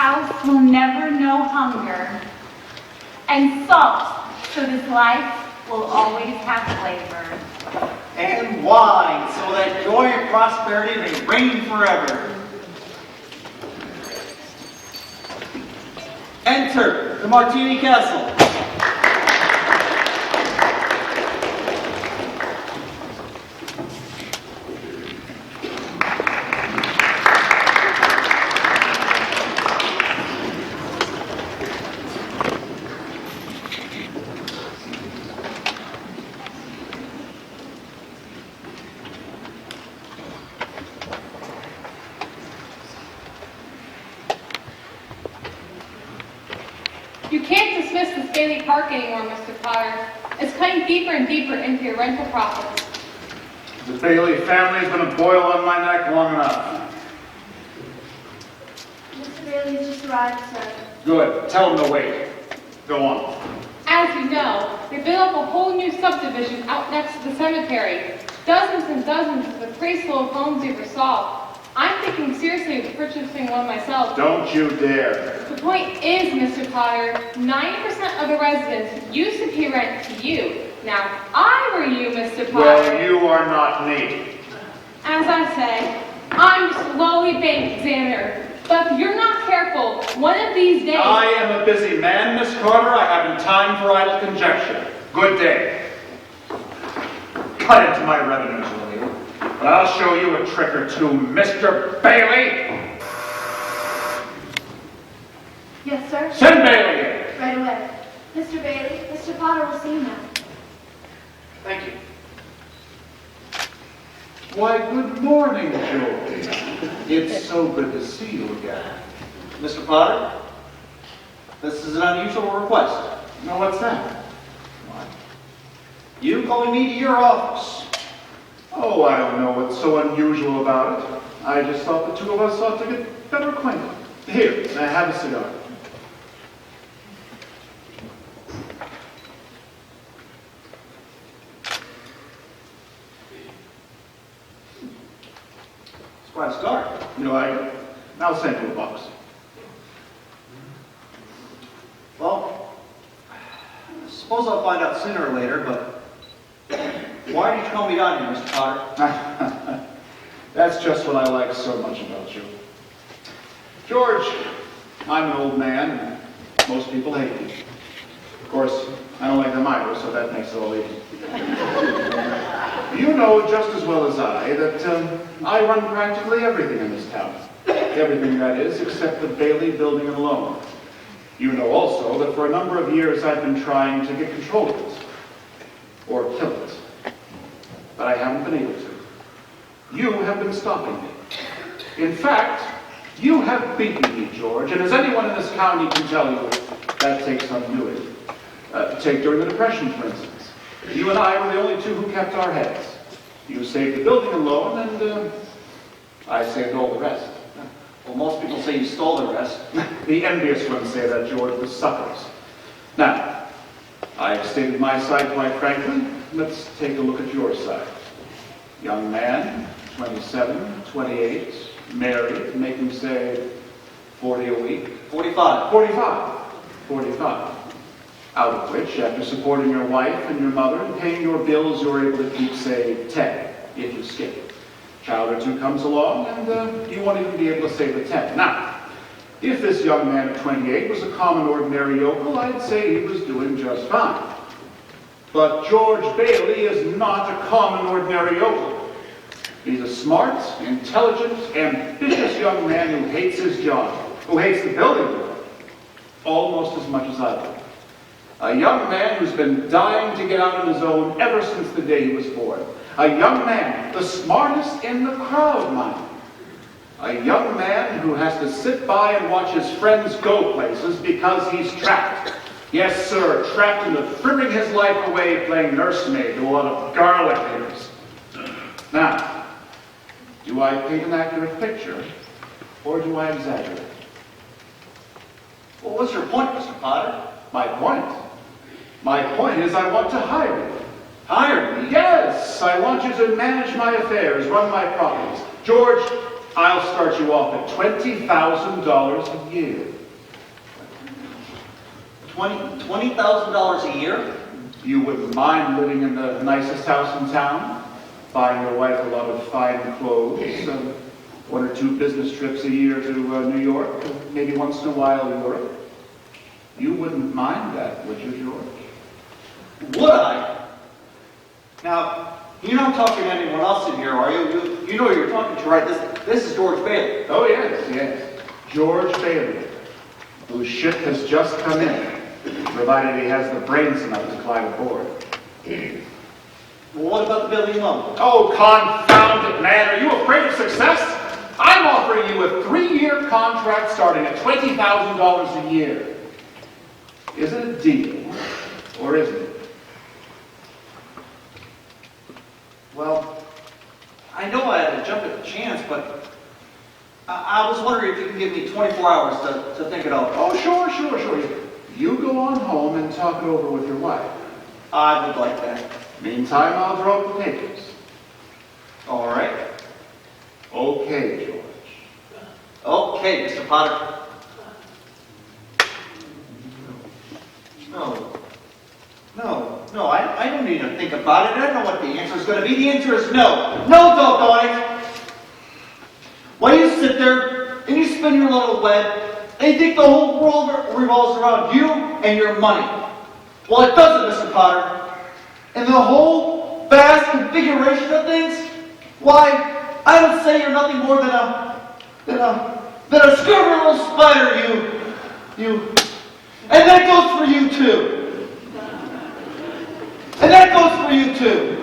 house will never know hunger, and salt, so this life will always have flavor. And wine, so that joy and prosperity may reign forever. Enter the Martini Castle. You can't dismiss this daily park anymore, Mr. Potter. It's cutting deeper and deeper into your rental profits. The Bailey family's been a boil on my neck long enough. Mr. Bailey's just arrived, sir. Good. Tell them to wait. Go on. As you know, they built up a whole new subdivision out next to the cemetery. Dozens and dozens of the prettiest little homes you ever saw. I'm thinking seriously of purchasing one myself. Don't you dare. The point is, Mr. Potter, 90% of the residents used to pay rent to you. Now, if I were you, Mr. Potter... Well, you are not me. As I say, I'm just a lowly bank examiner. But if you're not careful, one of these days... I am a busy man, Miss Carter. I haven't time for idle conjecture. Good day. Cut into my revenues, will you? But I'll show you a trick or two, Mr. Bailey. Yes, sir? Send Bailey in. Right away. Mr. Bailey, Mr. Potter will see you now. Thank you. Why, good morning, George. It's so good to see you again. Mr. Potter, this is an unusual request. Now, what's that? You calling me to your office. Oh, I don't know what's so unusual about it. I just thought the two of us ought to get better acquainted. Here, have a cigar. It's quite a start. You know, I'll send you a box. Well, I suppose I'll find out sooner or later, but why did you call me down here, Mr. Potter? That's just what I like so much about you. George, I'm an old man, and most people hate me. Of course, I don't like them either, so that makes it all easy. You know just as well as I that I run practically everything in this town. Everything, that is, except the Bailey building and loan. You know also that for a number of years I've been trying to get control of it. Or kill it. But I haven't been able to. You have been stopping me. In fact, you have beaten me, George, and as anyone in this county can tell you, that takes some doing. Take during the Depression, for instance. You and I were the only two who kept our heads. You saved the building and loan, and I saved all the rest. Well, most people say you stole the rest. The envious ones say that, George, the suckers. Now, I've stated my side quite frankly. Let's take a look at your side. Young man, 27, 28, married, making, say, 40 a week. 45. 45. 45. Out of which, after supporting your wife and your mother and paying your bills, you're able to keep, say, 10, if you skip. Child or two comes along, and you won't even be able to save the 10. Now, if this young man of 28 was a common, ordinary yokel, I'd say he was doing just fine. But George Bailey is not a common, ordinary yokel. He's a smart, intelligent, ambitious young man who hates his job, who hates the building almost as much as I do. A young man who's been dying to get out on his own ever since the day he was born. A young man, the smartest in the crowd, mind. A young man who has to sit by and watch his friends go places because he's trapped. Yes, sir, trapped into frittering his life away playing nursemaid to a lot of garlic haters. Now, do I paint an accurate picture, or do I exaggerate? Well, what's your point, Mr. Potter? My point? My point is I want to hire you. Hire me? Yes, I want you to manage my affairs, run my properties. George, I'll start you off at $20,000 a year. $20,000 a year? You wouldn't mind living in the nicest house in town, buying your wife a lot of fine clothes, one or two business trips a year to New York, maybe once in a while Europe. You wouldn't mind that, would you, George? Would I? Now, you're not talking to anyone else in here, are you? You know who you're talking to, right? This is George Bailey. Oh, yes. George Bailey, whose ship has just come in, provided he has the brains enough to climb aboard. Well, what about the building loan? Oh, confound it, man. Are you afraid of success? I'm offering you a 3-year contract starting at $20,000 a year. Is it a deal, or isn't it? Well, I know I had to jump at the chance, but I was wondering if you could give me 24 hours to think it over. Oh, sure. You go on home and talk it over with your wife. I would like that. Meantime, I'll draw up the papers. All right. Okay, George. Okay, Mr. Potter. No, I don't need to think about it. I know what the answer is going to be. The answer is no. No, doggone it. While you sit there and you spin your little web, and you think the whole world revolves around you and your money. Well, it doesn't, Mr. Potter. And the whole vast configuration of things, why, I would say you're nothing more than a screwy little spider, you. And that goes for you too. And that goes for you too.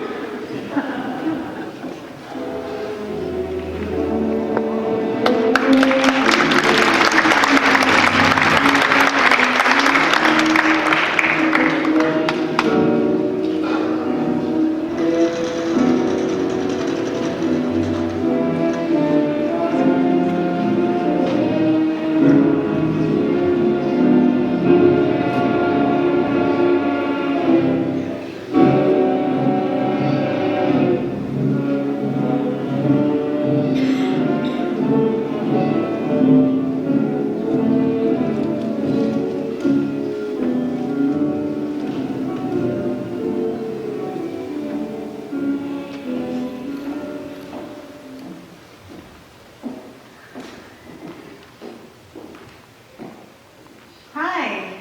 Hi.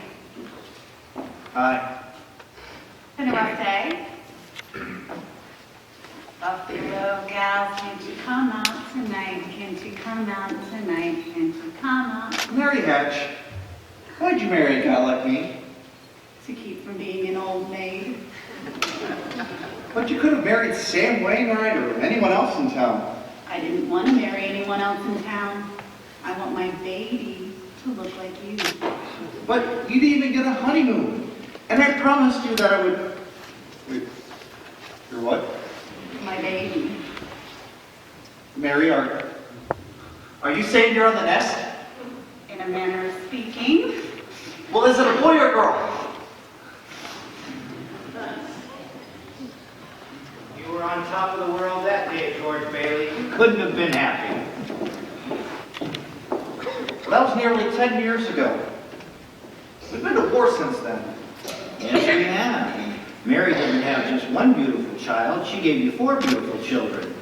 Hi. Been a rough day? Buffalo gals, can't you come out tonight? Can't you come out tonight? Can't you come out? Mary Hatch, why'd you marry a guy like me? To keep from being an old maid. But you could have married Sam Wainwright or anyone else in town. I didn't want to marry anyone else in town. I want my baby to look like you. But you didn't even get a honeymoon. And I promised you that I would... Wait, your what? My baby. Mary, are you saying you're on the nest? In a manner of speaking. Well, is it a boy or a girl? You were on top of the world that day, George Bailey. You couldn't have been happy. Well, that was nearly 10 years ago. We've been to war since then. Yes, we have. Mary didn't have just one beautiful child. She gave you 4 beautiful children.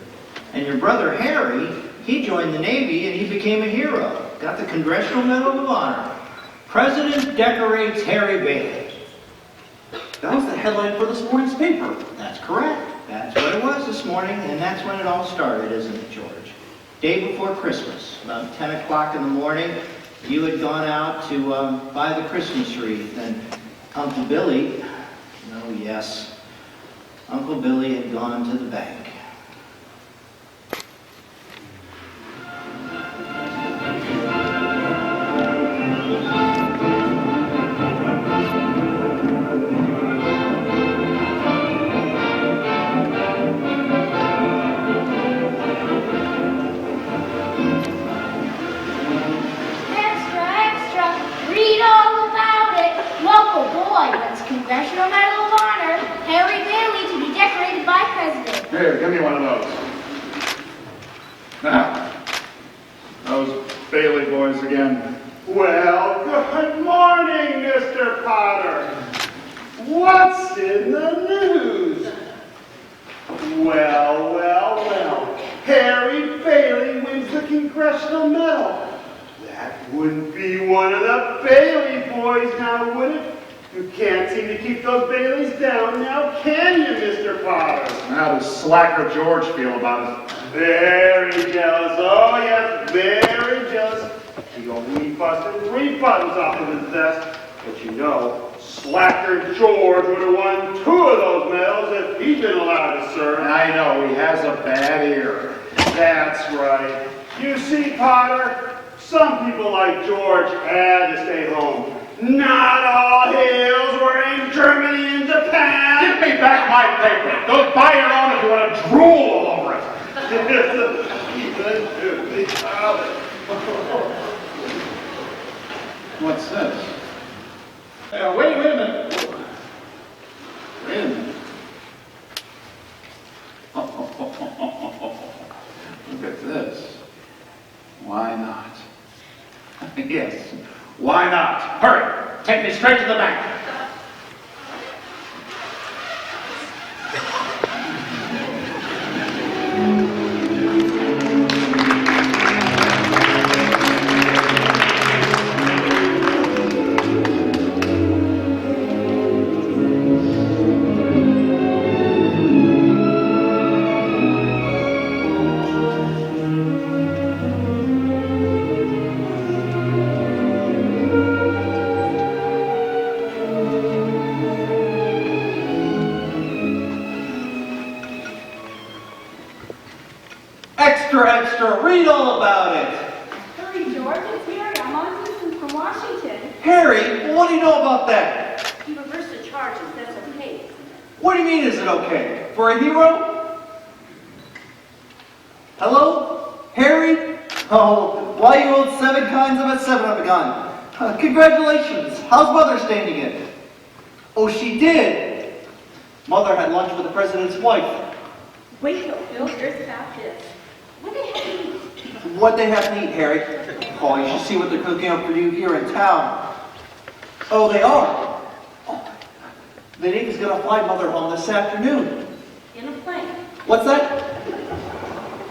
And your brother Harry, he joined the Navy and he became a hero. Got the Congressional Medal of Honor. President decorates Harry Bailey. That was the headline for this morning's paper. That's correct. That's what it was this morning, and that's when it all started, isn't it, George? Day before Christmas, about 10 o'clock in the morning, you had gone out to buy the Christmas wreath, and Uncle Billy, oh yes, Uncle Billy had gone to the bank. Congressional Medal of Honor, Harry Bailey to be decorated by President. Here, give me one of those. Now, those Bailey boys again. Well, good morning, Mr. Potter. What's in the news? Well. Harry Bailey wins the congressional medal. That wouldn't be one of the Bailey boys now, would it? You can't seem to keep those Baileys down now, can you, Mr. Potter? How does Slacker George feel about it? Very jealous. Oh, yes, very jealous. He only busted 3 buttons off of his vest. But you know, Slacker George would have won 2 of those medals if he'd been allowed to serve. I know, he has a bad ear. That's right. You see, Potter, some people like George had to stay home. Not all hills were in Germany and Japan. Give me back my paper. Go buy your own if you want to drool all over it. What's this? Wait a minute. Wait a minute. Look at this. Why not? Yes. Why not? Hurry! Take me straight to the bank. Extra, read all about it. Hurry, George, it's Mary. I'm on distance from Washington. Harry, what do you know about that? He reversed the charges. That's okay. What do you mean, is it okay? For a hero? Hello? Harry? Oh, why you hold 7 kinds of a 7 of a gun. Congratulations. How's Mother standing it? Oh, she did. Mother had lunch with the president's wife. Wait, no, Bill, here's about this. What the heck do you eat? What they have to eat, Harry? Oh, you should see what they're cooking up for you here in town. Oh, they are? Oh, the Navy's gonna fly Mother home this afternoon. In a plane. What's that?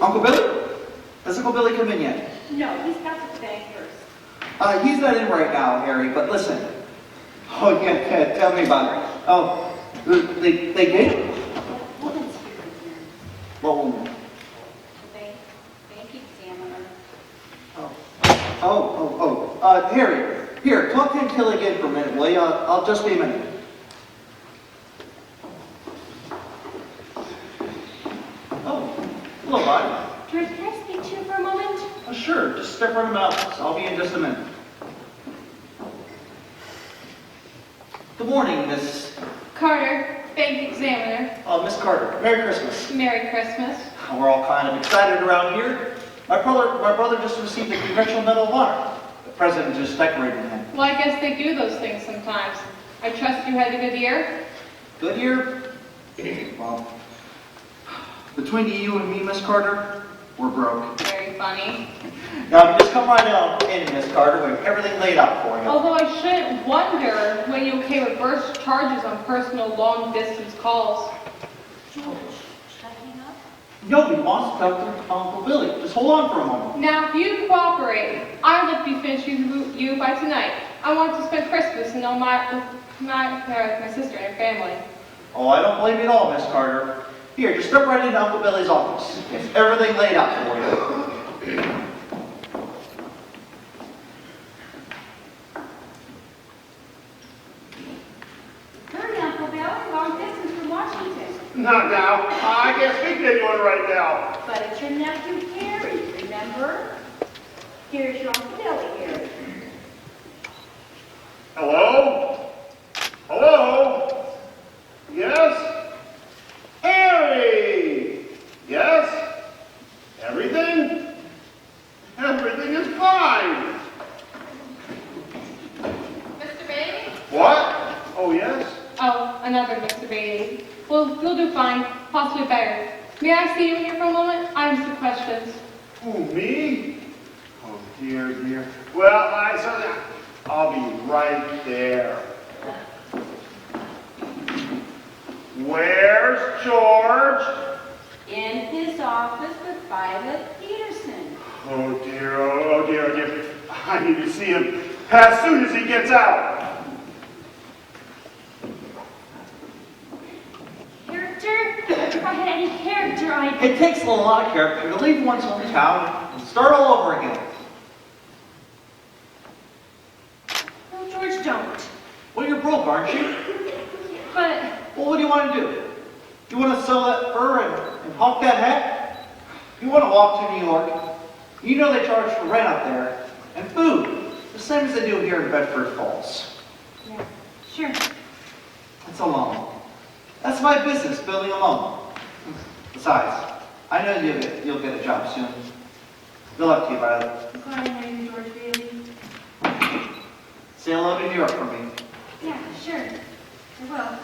Uncle Billy? Has Uncle Billy come in yet? No, he's got to the bank first. He's not in right now, Harry, but listen. Oh, yeah, tell me about it. Oh, they did? Woman's here again. What woman? Bank examiner. Harry, here, talk to him till again for a minute, will you? I'll just be a minute. Oh, hello, bud. George, can I speak to you for a moment? Oh, sure, just step right in my office. I'll be in just a minute. Good morning, Miss... Carter, bank examiner. Miss Carter. Merry Christmas. Merry Christmas. We're all kind of excited around here. My brother just received the Congressional Medal of Honor. The president just decorated him. Well, I guess they do those things sometimes. I trust you had a good year? Good year? Well, between you and me, Miss Carter, we're broke. Very funny. Now, just come right on in, Miss Carter. We have everything laid out for you. Although I shouldn't wonder when you okay reverse charges on personal long-distance calls. George, should I hang up? Nobody wants to talk to Uncle Billy. Just hold on for a moment. Now, if you cooperate, I'd like to be finished with you by tonight. I want to spend Christmas with my sister and her family. Oh, I don't blame you at all, Miss Carter. Here, just step right into Uncle Billy's office. It's everything laid out for you. Hurry, Uncle Bill. Long distance from Washington. Not now. I can't speak to anyone right now. But it's your nephew, Harry, remember? Here's your Uncle Billy, Harry. Hello? Hello? Yes? Harry! Yes? Everything? Everything is fine. Mr. Bailey? What? Oh, yes? Oh, another Mr. Bailey. Well, you'll do fine, possibly better. May I see you here for a moment? I have some questions. Who, me? Oh, dear, dear. Well, I'll be right there. Where's George? In his office with Violet Peterson. Oh dear, oh dear, oh dear. I need to see him as soon as he gets out. Character? If I had any character, I'd... It takes a lot of character to leave one's hometown and start all over again. No, George, don't. Well, you're broke, aren't you? But... Well, what do you want to do? You want to sell that fur and hawk that hat? You want to walk to New York? You know they charge for rent up there and food, the same as they do here in Bedford Falls. Yeah, sure. It's a loan. That's my business, building a loan. Besides, I know you'll get a job soon. Good luck to you, Violet. I'm glad I know you, George Bailey. Say hello to New York for me. Yeah, sure. I will.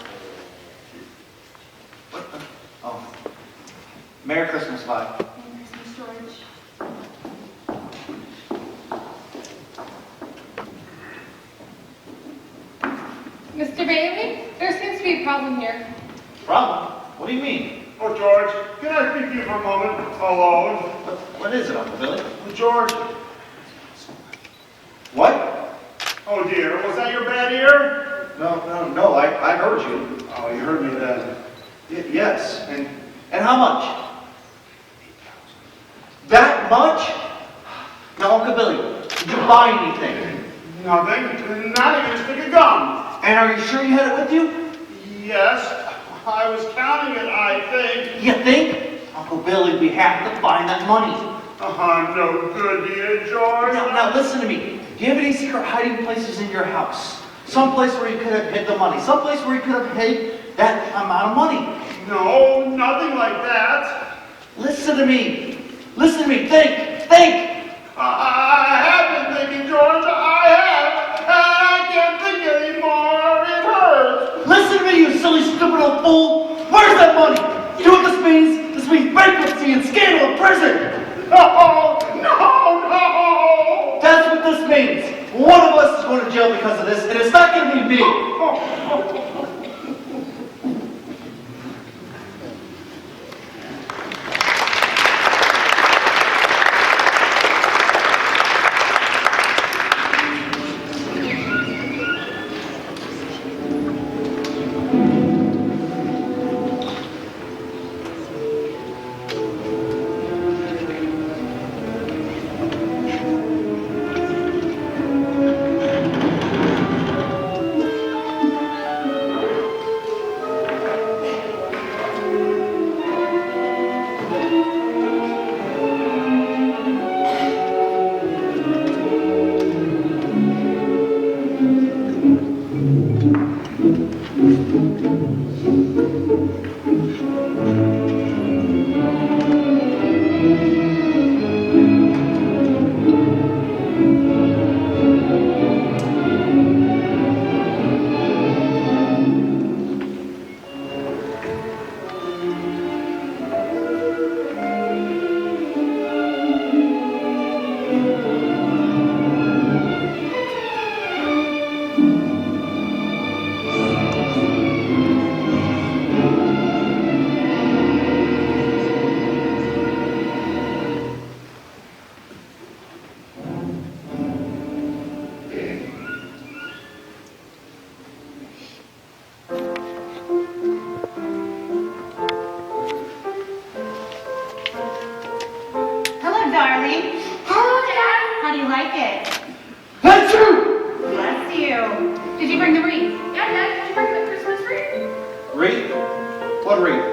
What the? Oh. Merry Christmas, Vi. Merry Christmas, George. Mr. Bailey, there seems to be a problem here. Problem? What do you mean? Oh, George, can I speak to you for a moment alone? What is it, Uncle Billy? George. What? Oh dear, was that your bad ear? No, I heard you. Oh, you heard me then. Yes, and how much? That much? Now, Uncle Billy, did you buy anything? Nothing, not even a stick of gum. And are you sure you had it with you? Yes, I was counting it, I think. You think? Uncle Billy, we have to find that money. I'm no good to you, George. Now listen to me. Do you have any secret hiding places in your house? Some place where you could have hid the money. Some place where you could have hid that amount of money. No, nothing like that. Listen to me. Listen to me. Think. I have been thinking, George. I have. And I can't think anymore. It hurts. Listen to me, you silly, stupid old fool. Where's that money? You know what this means? This means bankruptcy and scandal and prison. No. That's what this means. One of us is going to jail because of this, and it's not going to be me. Wreath? What wreath?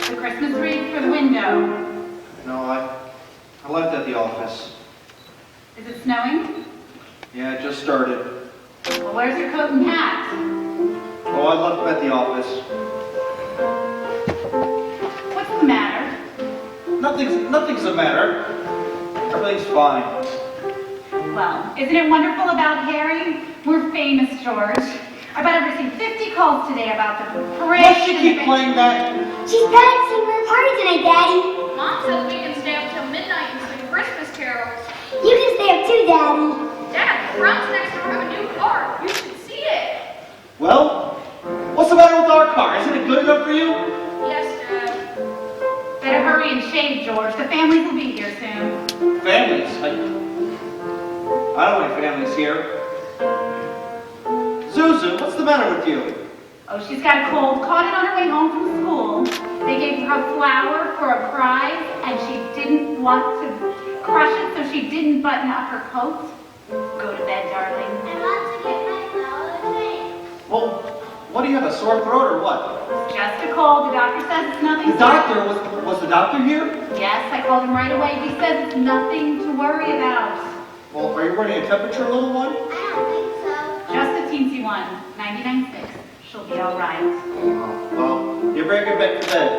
The Christmas wreath for the window. No, I left at the office. Is it snowing? Yeah, it just started. Well, where's your coat and hat? Oh, I left them at the office. What's the matter? Nothing's the matter. Everything's fine. Well, isn't it wonderful about Harry? We're famous, George. I bet I've received 50 calls today about the parade. Why does she keep playing that? She's practicing for the party tonight, Daddy. Mom says we can stay up till midnight and sing Christmas carols. You can stay up too, Daddy. Dad, Brown's next door have a new car. You should see it. Well, what's the matter with our car? Isn't it good enough for you? Yes, Dad. Better hurry and shave, George. The families will be here soon. Families? I don't want families here. Zuzu, what's the matter with you? Oh, she's got a cold. Caught it on her way home from school. They gave her a flower for a prize, and she didn't want to crush it, so she didn't button up her coat. Go to bed, darling. I want to get my flower today. Well, what do you have, a sore throat or what? It's just a cold. The doctor says it's nothing. The doctor, was the doctor here? Yes, I called him right away. He says it's nothing to worry about. Well, are you running a temperature, little one? I don't think so. Just a teensy one, 99.6. She'll be all right. Well, you better get back to bed.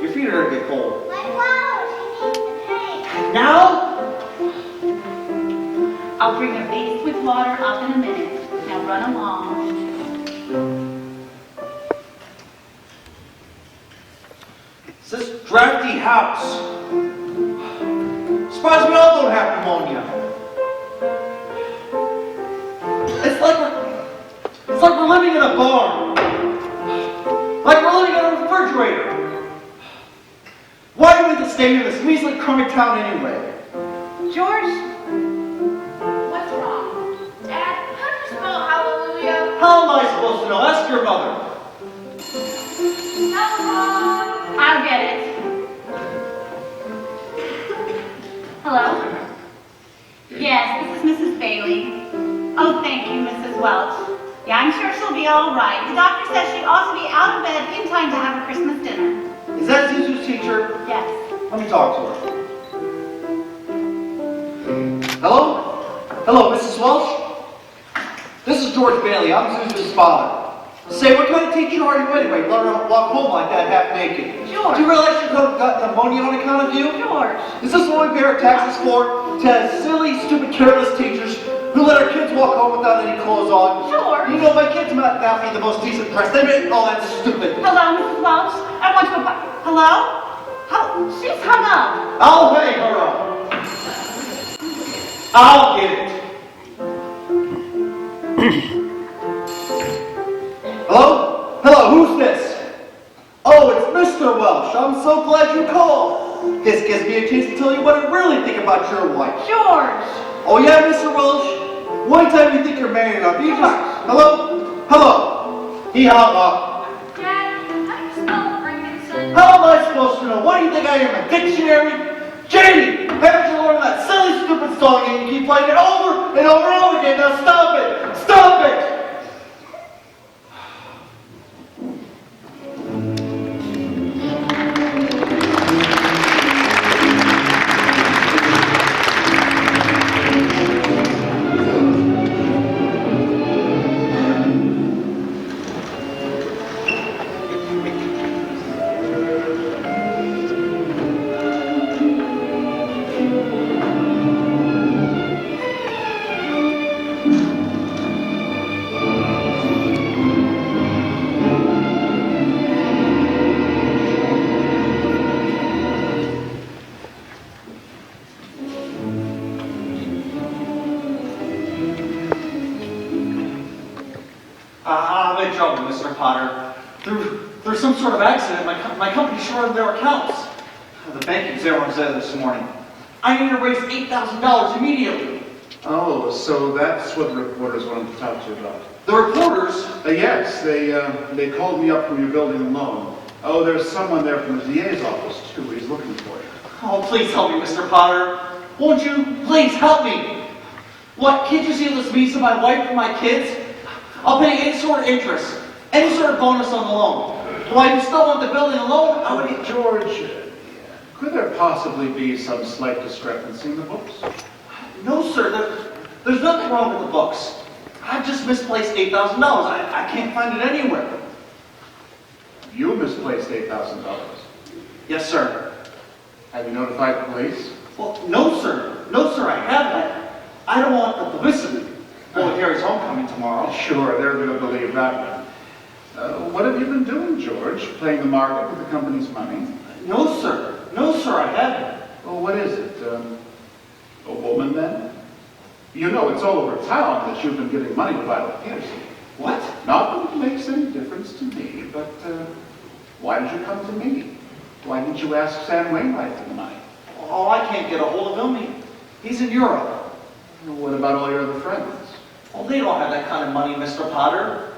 Your feet are gonna get cold. My flower, she needs to drink. Now? I'll bring a vase with water up in a minute. Now run along. It's this drafty house. Surprised we all don't have pneumonia. It's like we're living in a barn. Like we're living in a refrigerator. Why do we have to stay in this measly crummy town anyway? George, What's wrong? Dad, how do you spell hallelujah? How am I supposed to know? Ask your mother. Hallelujah. I'll get it. Hello? Yes, this is Mrs. Bailey. Oh, thank you, Mrs. Welch. Yeah, I'm sure she'll be all right. The doctor says she ought to be out of bed in time to have a Christmas dinner. Is that Zuzu's teacher? Yes. Let me talk to her. Hello? Hello, Mrs. Welch? This is George Bailey. I'm Zuzu's father. Say, what kind of teacher are you anyway? Let her walk home like that half naked. George. Do you realize you could have got pneumonia on account of you? George. Is this what we pay our taxes for? To silly, stupid, careless teachers who let our kids walk home without any clothes on? George. You know, my kids might not be the most decent press. They make all that stupid. Hello, Mrs. Welch. I want to... Hello? She's hung up. I'll hang her up. I'll get it. Hello? Hello, who's this? Oh, it's Mr. Welch. I'm so glad you called. This gives me a chance to tell you what I really think about your wife. George. Oh yeah, Mr. Welch? One time you think you're married enough, you just... Hello? Hello? He hung up. Dad, how do you spell Frankenstein? How am I supposed to know? What do you think I am, a dictionary? Jamie, haven't you learned that silly, stupid song and you keep playing it over and over and over again? Now stop it! Stop it! I'm in trouble, Mr. Potter. Through some sort of accident, my company shorted their accounts. The bank examiner said this morning. I need to raise $8,000 immediately. Oh, so that's what the reporters wanted to talk to you about. The reporters? Yes, they called me up from your building alone. Oh, there's someone there from the DA's office, too. He's looking for you. Oh, please help me, Mr. Potter. Won't you? Please help me. What, can't you see this means to my wife and my kids? I'll pay any sort of interest, any sort of bonus on the loan. Why, you still want the building alone? I would... George, could there possibly be some slight discrepancy in the books? No, sir. There's nothing wrong with the books. I've just misplaced $8,000. I can't find it anywhere. You misplaced $8,000. Yes, sir. Have you notified the police? Well, no, sir. No, sir, I haven't. I don't want the publicity. Well, Harry's homecoming tomorrow. Sure, they're going to believe that one. What have you been doing, George? Playing the market with the company's money? No, sir. No, sir, I haven't. Well, what is it? A woman, then? You know, it's all over town that you've been giving money to Violet Peterson. What? Not that it makes any difference to me, but why did you come to me? Why didn't you ask Sam Wainwright for the money? Oh, I can't get a hold of him. He's in Europe. What about all your other friends? Oh, they don't have that kind of money, Mr. Potter.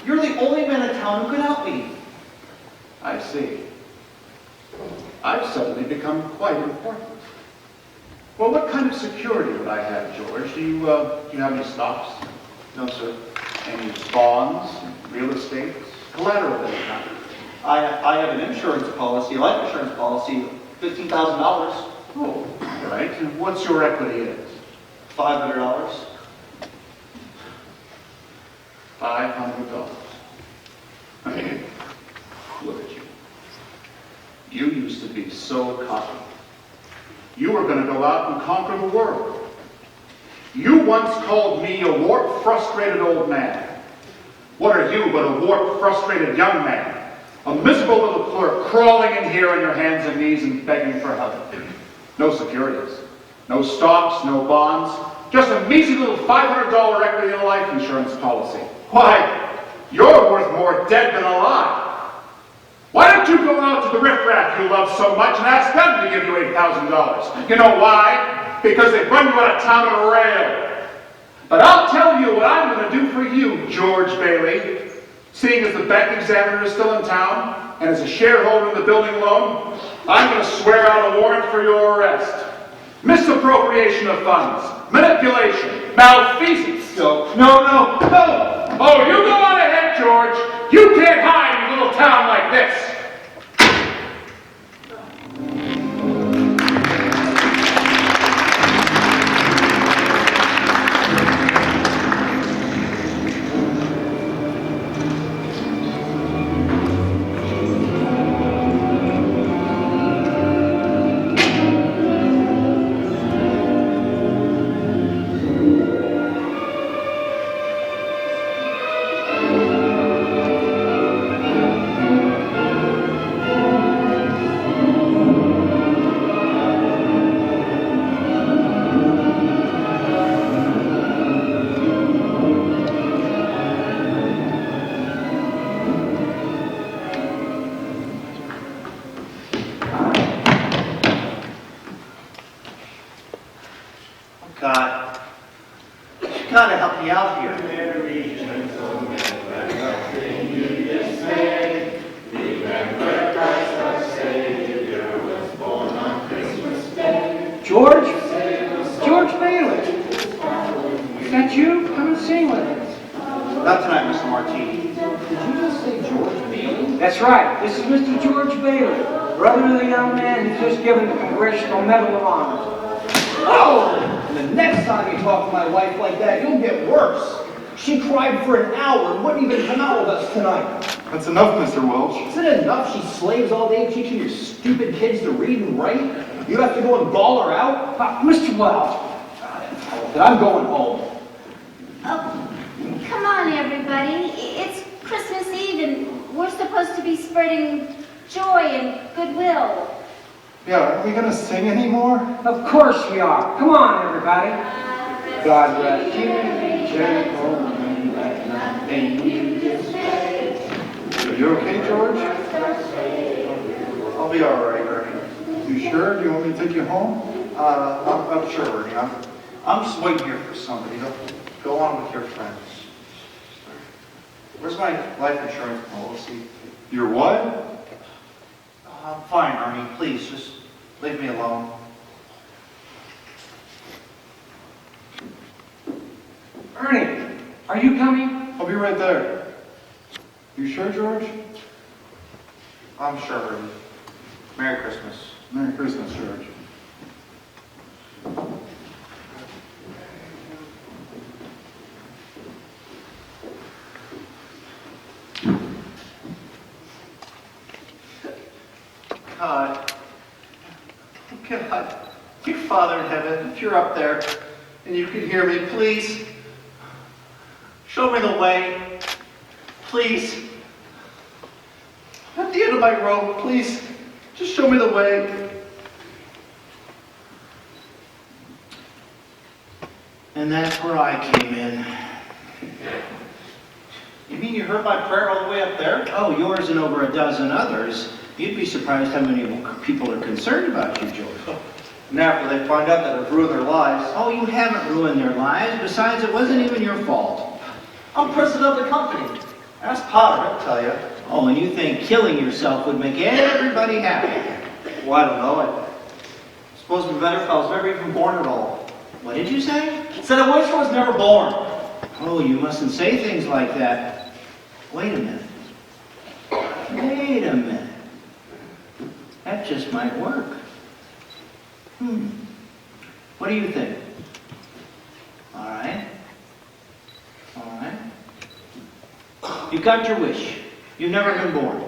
You're the only man in town who could help me. I see. I've suddenly become quite important. Well, what kind of security would I have, George? Do you have any stocks? No, sir. Any bonds, real estate, collateral of any kind? I have an insurance policy, a life insurance policy, $15,000. Oh, all right. And what's your equity in it? $500. $500. Look at you. You used to be so cocky. You were going to go out and conquer the world. You once called me a warped, frustrated old man. What are you but a warped, frustrated young man? A miserable little clerk crawling in here on your hands and knees and begging for help. No securities, no stocks, no bonds, just a measly little $500 equity in a life insurance policy. Why, you're worth more dead than alive. Why don't you go out to the riffraff you love so much and ask them to give you $8,000? You know why? Because they've run you out of town on a rail. But I'll tell you what I'm going to do for you, George Bailey. Seeing as the bank examiner is still in town, and as a shareholder in the building loan, I'm going to swear out a warrant for your arrest. Misappropriation of funds, manipulation, malfeasance. No. Oh, you go on ahead, George. You can't hide in a little town like this. God, you gotta help me out here. George? George Bailey. Is that you? Come and sing with us. Not tonight, Mr. Martini. Did you just say George Bailey? That's right. This is Mr. George Bailey, brother of the young man who's just given the Congressional Medal of Honor. Oh! And the next time you talk to my wife like that, you'll get worse. She cried for an hour and wouldn't even come out with us tonight. That's enough, Mr. Welch. Isn't it enough she slaves all day teaching your stupid kids to read and write? You have to go and bawl her out? Mr. Welch. I'm going home. Oh, come on, everybody. It's Christmas Eve, and we're supposed to be spreading joy and goodwill. Yeah, aren't we gonna sing anymore? Of course we are. Come on, everybody. God rest you, gentlemen, let nothing you dismay. Are you okay, George? I'll be all right, Ernie. You sure? Do you want me to take you home? I'm sure, Ernie. I'm just waiting here for somebody. Go on with your friends. Where's my life insurance policy? Your what? I'm fine, Ernie. Please, just leave me alone. Ernie, are you coming? I'll be right there. You sure, George? I'm sure, Ernie. Merry Christmas. Merry Christmas, George. God, dear Father in heaven, if you're up there and you can hear me, please show me the way. Please. At the end of my rope, please Just show me the way. And that's where I came in. You mean you heard my prayer all the way up there? Oh, yours and over a dozen others. You'd be surprised how many people are concerned about you, George. And after they find out that I've ruined their lives. Oh, you haven't ruined their lives. Besides, it wasn't even your fault. I'm president of the company. Ask Potter, he'll tell you. Oh, and you think killing yourself would make everybody happy. Well, I don't know. I suppose it'd be better if I was never even born at all. What did you say? Said I wish I was never born. Oh, you mustn't say things like that. Wait a minute. Wait a minute. That just might work. What do you think? All right. All right. You got your wish. You've never been born.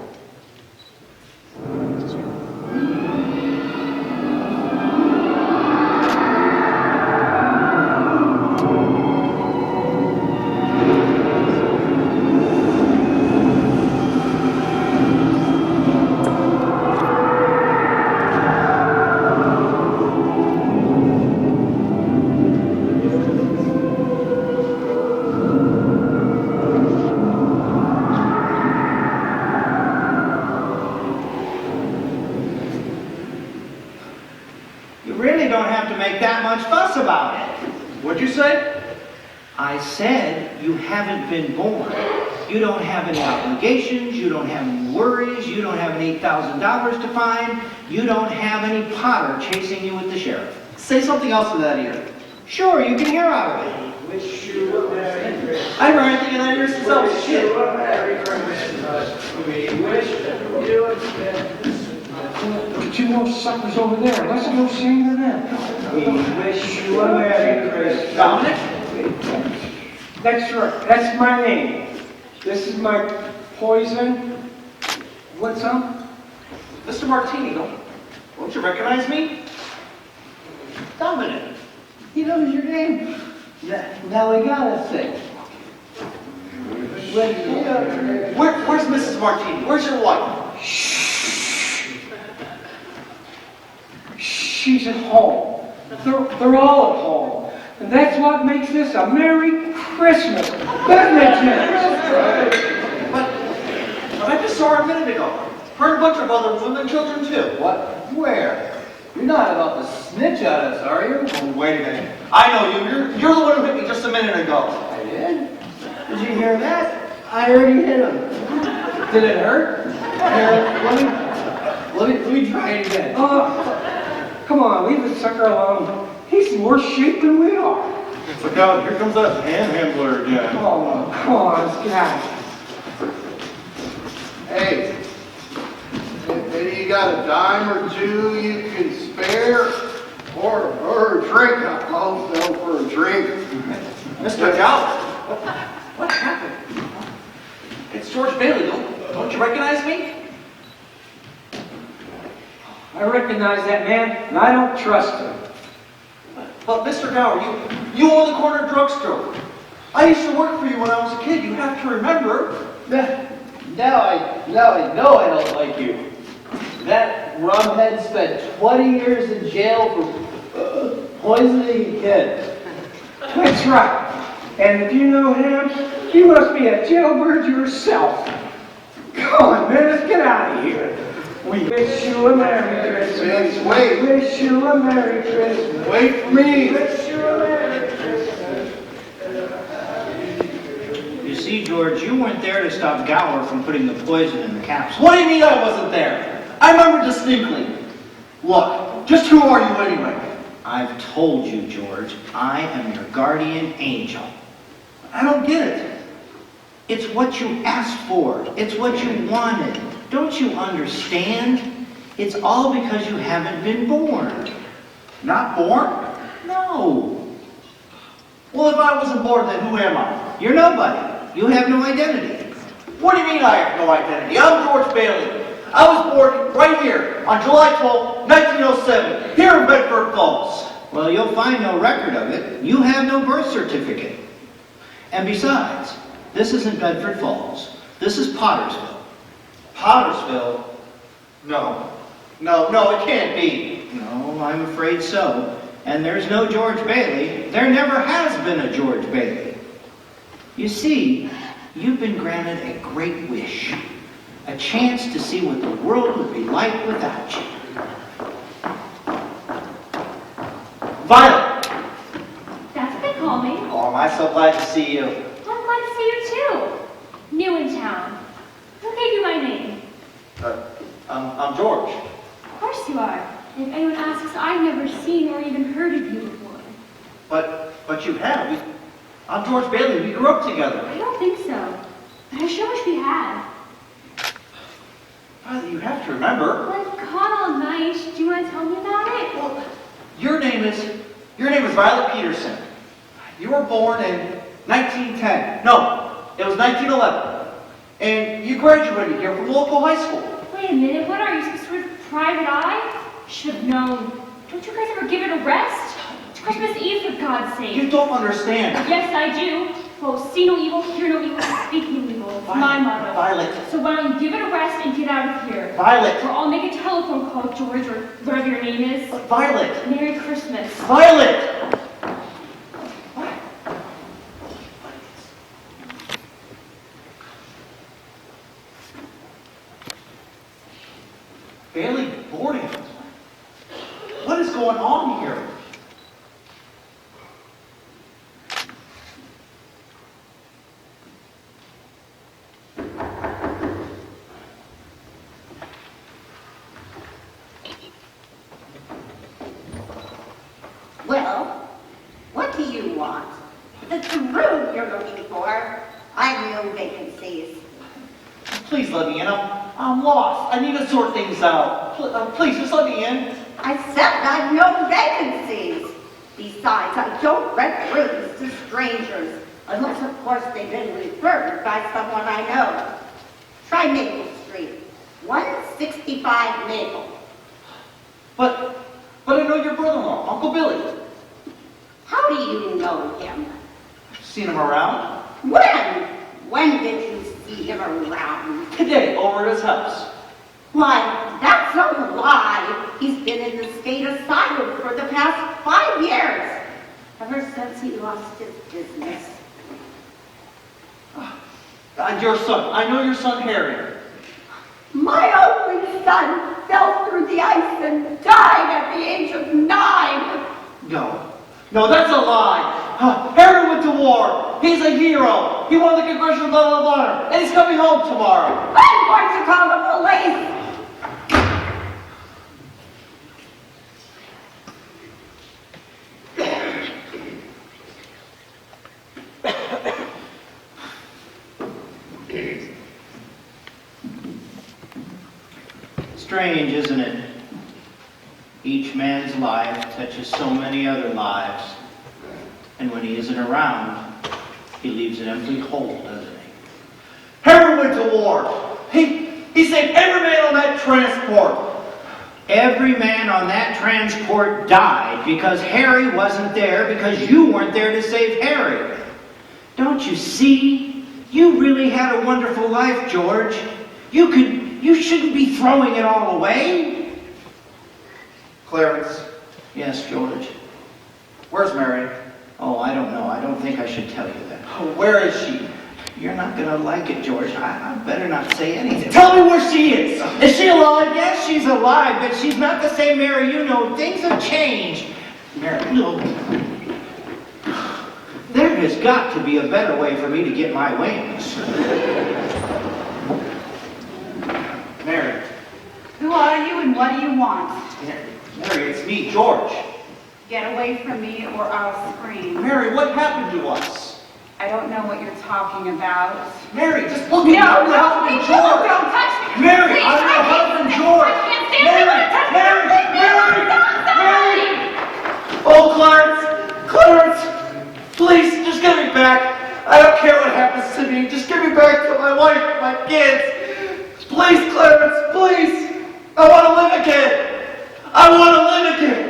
What'd you say? I said you haven't been born. You don't have any obligations, you don't have any worries, you don't have any $8,000 to find, you don't have any Potter chasing you with the sheriff. Say something else in that ear. Sure, you can hear out of it. Wish you a Merry Christmas. I heard anything in that ear since I was a Wish kid. you a Merry Christmas. We wish you a Christmas. Look at you little suckers over there. Let's go sing to them. We wish you a Merry Christmas. Dominic? That's right. That's my name. This is my poison. What's up? Mr. Martini, don't you recognize me? Dominic, he knows your name. Now we gotta sing. Where's Mrs. Martini? Where's your wife? She's at home. They're all at home. And that's what makes this a Merry Christmas. Doesn't it, Jim? But I just saw her a minute ago. Her and a bunch of other women and children too. What? Where? You're not about to snitch at us, are you? Oh, wait a minute. I know you. You're the one who hit me just a minute ago. I did? Did you hear that? I already hit him. Did it hurt? Here, let me try it again. Come on, leave the sucker alone. He's in worse shape than we are. Look out, here comes that panhandler again. Oh, come on, let's get out. Hey, maybe you got a dime or two you can spare? Or a drink, I'll sell for a drink. Mr. Gower, what happened? It's George Bailey. Don't you recognize me? I recognize that man, and I don't trust him. But Mr. Gower, you own the corner drugstore. I used to work for you when I was a kid. You have to remember. Now I know I don't like you. That rumhead spent 20 years in jail for poisoning a kid. That's right. And if you know him, you must be a jailbird yourself. Come on, man, let's get out of here. We wish you a Merry Christmas. Wait. We wish you a Merry Christmas. Wait for me. We wish you a Merry Christmas. You see, George, you weren't there to stop Gower from putting the poison in the capsule. What do you mean I wasn't there? I remember distinctly. Look, just who are you anyway? I've told you, George, I am your guardian angel. I don't get it. It's what you asked for. It's what you wanted. Don't you understand? It's all because you haven't been born. Not born? No. Well, if I wasn't born, then who am I? You're nobody. You have no identity. What do you mean I have no identity? I'm George Bailey. I was born right here on July 12, 1907, here in Bedford Falls. Well, you'll find no record of it. You have no birth certificate. And besides, this isn't Bedford Falls. This is Pottersville. Pottersville? No. No, it can't be. No, I'm afraid so. And there's no George Bailey. There never has been a George Bailey. You see, you've been granted a great wish. A chance to see what the world would be like without you. Violet! That's what they call me. Oh, am I so glad to see you. Well, I'm glad to see you too. New in town. Who gave you my name? I'm George. Of course you are. If anyone asks, I've never seen or even heard of you before. But you have. I'm George Bailey. We grew up together. I don't think so. But I sure wish we had. Violet, you have to remember. Well, I've gone all night. Do you want to tell me about it? Well, your name is Violet Peterson. You were born in 1910. No, it was 1911. And you graduated here from local high school. Wait a minute. What are you, some sort of private eye? Should have known. Don't you guys ever give it a rest? It's Christmas Eve, for God's sake. You don't understand. Yes, I do. Oh, see no evil, hear no evil, speak no evil. It's my motto. Violet. So why don't you give it a rest and get out of here? Violet. Or I'll make a telephone call, George, or whatever your name is. Violet. Merry Christmas. Violet! Bailey boarding house. What is going on here? Well, what do you want? It's the room you're looking for. I've no vacancies. Please let me in. I'm lost. I need to sort things out. Please, just let me in. I said I've no vacancies. Besides, I don't rent rooms to strangers, unless, of course, they've been referred by someone I know. Try Maple Street, 165 Maple. But I know your brother-in-law, Uncle Billy. How do you know him? I've seen him around. When? When did you see him around? Today, over at his house. Why, that's a lie. He's been in the state asylum for the past 5 years, ever since he lost his business. And your son. I know your son, Harry. My only son fell through the ice and died at the age of 9. No, that's a lie. Harry went to war. He's a hero. He won the Congressional Medal of Honor, and he's coming home tomorrow. I'm going to call the police. Strange, isn't it? Each man's life touches so many other lives. And when he isn't around, he leaves an empty hole, doesn't he? Harry went to war. He saved every man on that transport. Every man on that transport died because Harry wasn't there, because you weren't there to save Harry. Don't you see? You really had a wonderful life, George. You shouldn't be throwing it all away. Clarence. Yes, George. Where's Mary? Oh, I don't know. I don't think I should tell you that. Where is she? You're not going to like it, George. I better not say anything. Tell me where she is. Is she alive? Yes, she's alive, but she's not the same Mary you know. Things have changed. Mary, no. There has got to be a better way for me to get my wings. Mary. Who are you and what do you want? Mary, it's me, George. Get away from me or I'll scream. Mary, what happened to us? I don't know what you're talking about. Mary, just look at me. I'm your husband, George. Don't touch me. Mary, Please, I'm your husband, George. I can't stand it. Don't touch me. Mary. Oh, Clarence, please, just give me back. I don't care what happens to me. Just give me back to my wife and my kids. Please, Clarence, please. I want to live again. I want to live again.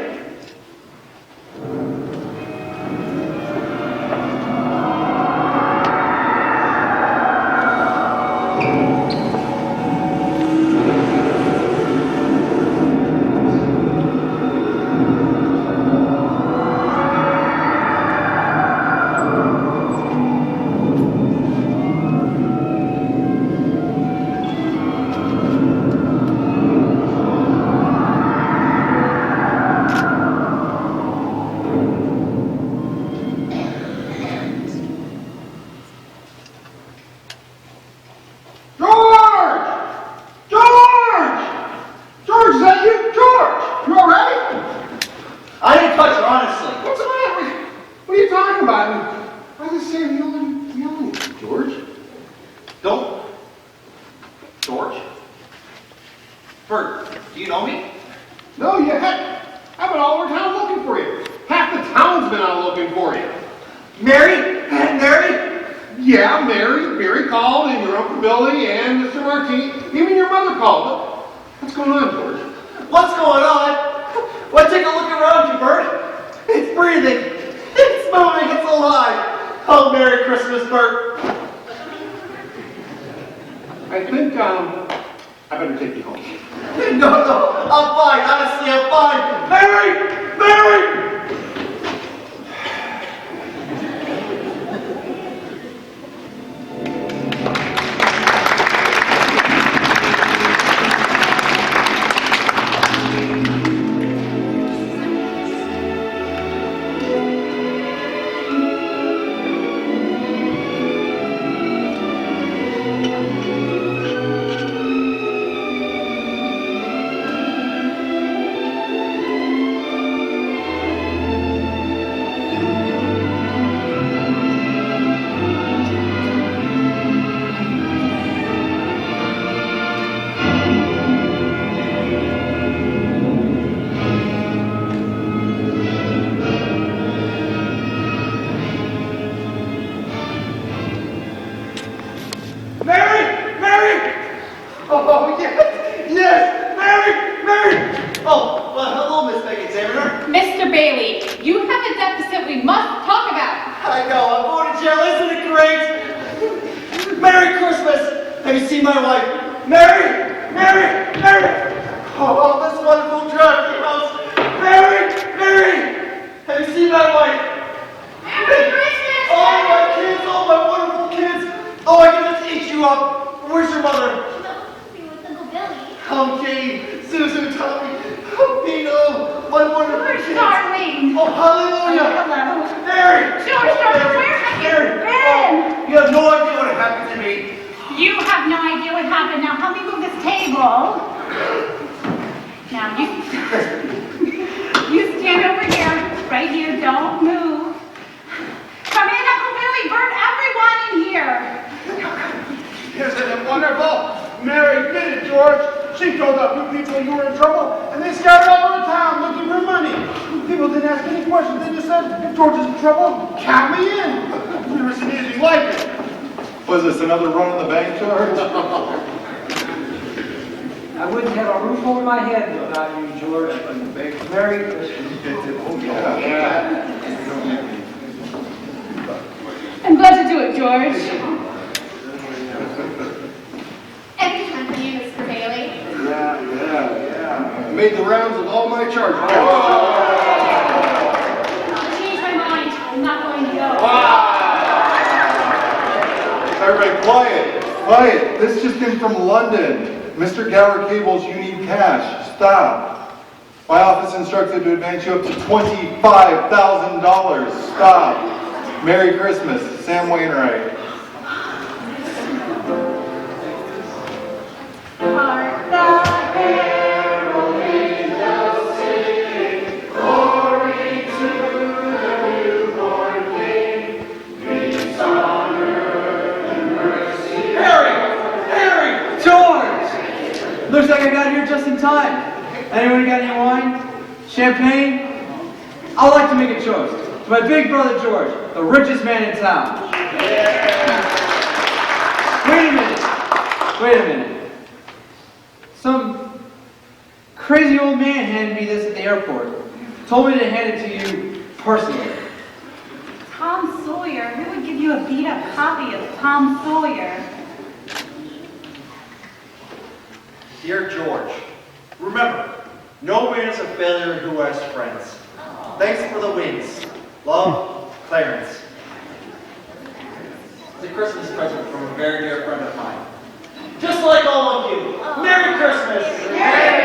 No, you haven't. I've been all over town looking for you. Half the town's been out looking for you. Mary? Aunt Mary? Yeah, Mary called, and your Uncle Billy and Mr. Martini. Even your mother called. What's going on, George? What's going on? Well, take a look around you, Bert. It's breathing. It's moving. It's alive. Oh, Merry Christmas, Bert. I think, I better take you home. No, I'm fine. Honestly, I'm fine. Mary! Oh, yes, Mary! Oh, well, hello, Miss Peggy Examiner. Mr. Bailey, you have a deficit we must talk about. I know, I'm going to jail, isn't it great? Merry Christmas! Have you seen my wife? Mary! Oh, this wonderful dress, house. Mary! Have you seen my wife? Merry Christmas! Oh, my kids, oh, my wonderful kids. Oh, I can just eat you up. Where's your mother? With Uncle Billy. Oh, Jane, Susan, Tommy, oh, Pino, my wonderful We're kids. starving. Oh, hallelujah. Hello. Mary! George, where have you Mary! been? Oh, you have no idea what happened to me. You have no idea what happened. Now help me move this table. Now you stand over here, right here. Don't move. Come in, Uncle Billy, Bert, everyone in here. Isn't it wonderful? Mary did it, George. She told a few people you were in trouble, and they scattered all over town looking for money. People didn't ask any questions. They just said, if George is in trouble, count me in. I've never seen anything like it. Was this another run on the bank, George? I wouldn't have a roof over my head without you, George. Merry Christmas. Yeah. I'm glad to do it, George. Any time for you, Mr. Bailey. Yeah. I made the rounds of all my charges. I changed my mind. I'm not going to go. Everybody, quiet. This just came from London. Mr. Gower cables, you need cash. Stop. My office instructed to advance you up to $25,000. Stop. Merry Christmas, Sam Wainwright. Hark the herald angels sing, glory to the newborn King. Peace on earth and mercy. Harry! George! Looks like I got here just in time. Anyone got any wine? Champagne? I'd like to make a toast to my big brother George, the richest man in town. Wait a minute. Some crazy old man handed me this at the airport. Told me to hand it to you personally. Tom Sawyer? Who would give you a beat-up copy of Tom Sawyer? Dear George, remember, no man is a failure who has friends. Thanks for the wings. Love, Clarence. It's a Christmas present from a very dear friend of mine. Just like all of you. Merry Christmas! Merry